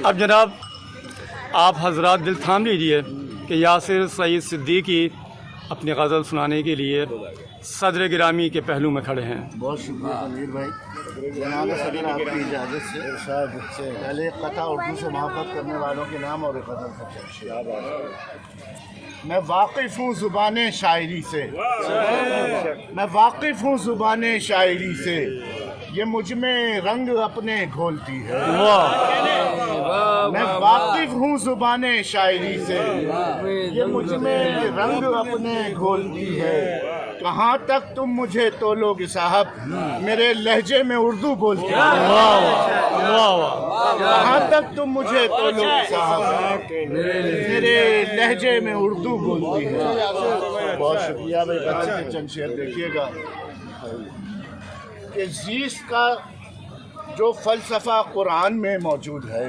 اب جناب آپ حضرات دل تھام لیجیے کہ یاسر سعید صدیقی اپنی غزل سنانے کے لیے صدر گرامی کے پہلو میں کھڑے ہیں۔ بہت شکریہ تنویر بھائی۔ جناب صدر آپ کی اجازت سے پہلے ایک قطعہ اردو سے محبت کرنے والوں کے نام اور ایک غزل کا میں واقف ہوں زبان شاعری سے، میں واقف ہوں زبان شاعری سے، یہ مجھ میں رنگ اپنے گھولتی ہے۔ میں واقف ہوں زبان شاعری سے، یہ مجھ میں رنگ اپنے گھولتی ہے۔ کہاں تک تم مجھے تولو گے صاحب، میرے لہجے میں اردو بولتی ہے۔ کہاں تک تم مجھے تولو گے صاحب، میرے لہجے میں اردو بولتی ہے۔ بہت شکریہ بھائی، غزل کے چند شعر دیکھیے گا کہ زیست کا جو فلسفہ قرآن میں موجود ہے،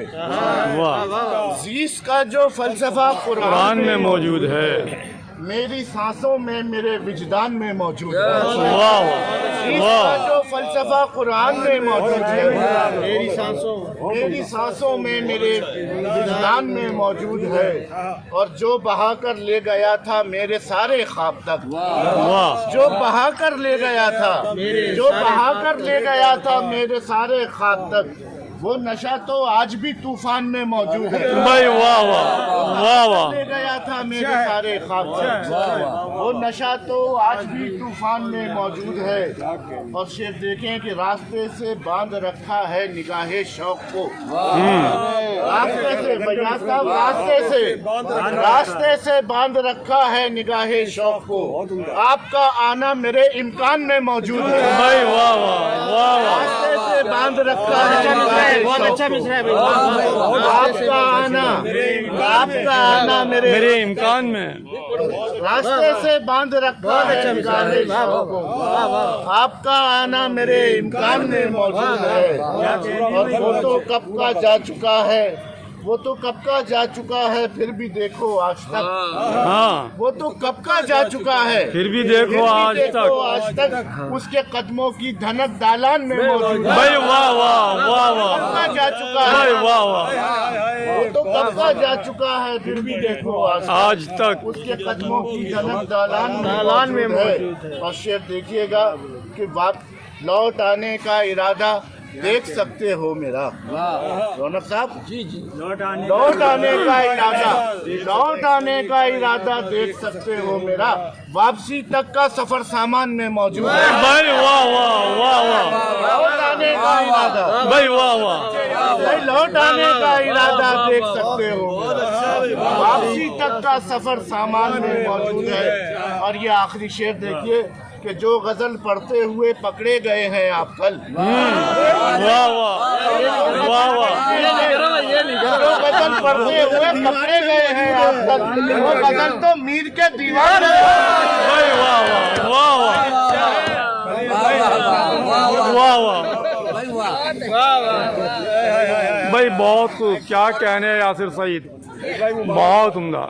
زیست کا جو فلسفہ قرآن میں موجود ہے، میری سانسوں میں میرے وجدان میں موجود ہے۔ زیست کا جو فلسفہ قرآن میں موجود ہے، میری سانسوں میں میرے وجدان میں موجود ہے، اور جو بہا کر لے گیا تھا میرے سارے خواب تک، جو بہا کر لے گیا تھا، جو بہا کر لے گیا تھا میرے سارے خواب تک، وہ نشہ تو آج بھی طوفان میں موجود ہے۔ لے گیا تھا میرے سارے خواب تک، وہ نشہ تو آج بھی طوفان میں موجود ہے۔ اور شعر دیکھیں کہ راستے سے باندھ رکھا ہے نگاہ شوق کو، راستے سے بجا صاحب، راستے سے باندھ رکھا ہے نگاہ شوق کو، آپ کا آنا میرے امکان میں موجود ہے۔ راستے سے باندھ رکھا ہے، بہت اچھا مصرع ہے، آپ کا آنا میرے امکان میں، راستے سے باندھ رکھا ہے نگاہ شوق کو، آپ کا آنا میرے امکان میں موجود ہے۔ اور وہ تو کب کا جا چکا ہے، وہ تو کب کا جا چکا ہے، پھر بھی دیکھو آج تک، وہ تو کب کا جا چکا ہے، پھر بھی دیکھو آج تک، اس کے قدموں کی دھنک دالان میں موجود ہے۔ کب کا جا چکا ہے، وہ تو کب کا جا چکا ہے، پھر بھی دیکھو آج تک، اس کے قدموں کی دھنک دالان میں موجود ہے۔ اور شعر دیکھیے گا کہ لوٹ آنے کا ارادہ دیکھ سکتے ہو میرا، رونق صاحب لوٹ آنے کا ارادہ دیکھ سکتے ہو میرا، واپسی تک کا سفر سامان میں موجود ہے۔ لوٹ آنے کا ارادہ، لوٹ آنے کا ارادہ دیکھ سکتے ہو، واپسی تک کا سفر سامان میں موجود ہے۔ اور یہ آخری شعر دیکھیے کہ جو غزل پڑھتے ہوئے پکڑے گئے ہیں آپ کل، جو غزل پڑھتے ہوئے پکڑے گئے ہیں آپ کل، وہ غزل تو میر کے دیوان میں۔ بھائی بہت کیا کہنے یاسر سعید، بہت عمدہ۔